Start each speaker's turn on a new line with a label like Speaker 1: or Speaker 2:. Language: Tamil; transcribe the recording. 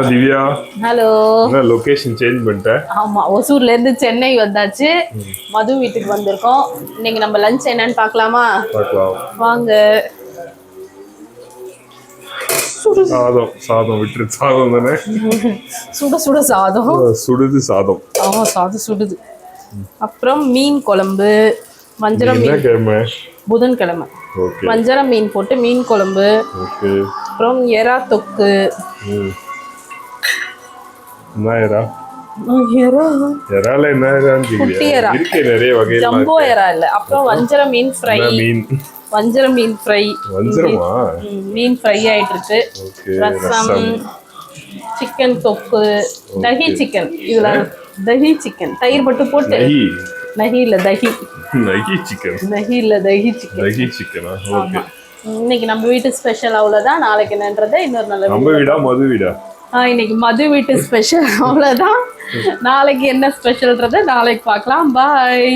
Speaker 1: திவ்யா,
Speaker 2: ஹலோ.
Speaker 1: லொகேஷன் சேஞ்ச் பண்ணிட்டேன்.
Speaker 2: ஆமா, ஒசூர்ல இருந்து சென்னை வந்தாச்சு. மது வீட்டுக்கு வந்திருக்கோம். இன்னைக்கு நம்ம லஞ்ச் என்னன்னு பார்க்கலாமா?
Speaker 1: பார்க்கலாம்
Speaker 2: வாங்க.
Speaker 1: சாதம் சாதம் விட்டு சாதம் தானே.
Speaker 2: சுட சுட சாதம்.
Speaker 1: சுடுது சாதம்.
Speaker 2: ஆமா, சாதம் சுடுது. அப்புறம் மீன் குழம்பு, வஞ்சரம் மீன்.
Speaker 1: கிழமை?
Speaker 2: புதன்கிழமை. வஞ்சரம் மீன் போட்டு மீன் குழம்பு. அப்புறம் எறா தொக்கு. ஜம்போ எறா இல்ல. அப்புறம் வஞ்சரம் மீன் ஃப்ரை. வஞ்சரம் மீன் ஃப்ரை. மீன் ஃப்ரை ஆயிட்டு இருக்கு. ரசம், சிக்கன் தொக்கு, தஹி சிக்கன். இதுல தஹி சிக்கன் தயிர் மட்டும் போட்டு. நஹி இல்ல தஹி.
Speaker 1: நஹி சிக்கன்.
Speaker 2: நஹி இல்ல தஹி சிக்கன்.
Speaker 1: தஹி சிக்கனா? ஓகே.
Speaker 2: இன்னைக்கு நம்ம வீட்டு ஸ்பெஷல் அவ்வளவுதான். நாளைக்கு என்னன்றதை இன்னொரு நல்ல
Speaker 1: நம்ம வீடா மது வீடா?
Speaker 2: இன்னைக்கு மது வீட்டு ஸ்பெஷல் அவ்வளவுதான். நாளைக்கு என்ன ஸ்பெஷல்ன்றதை நாளைக்கு பார்க்கலாம். பாய்.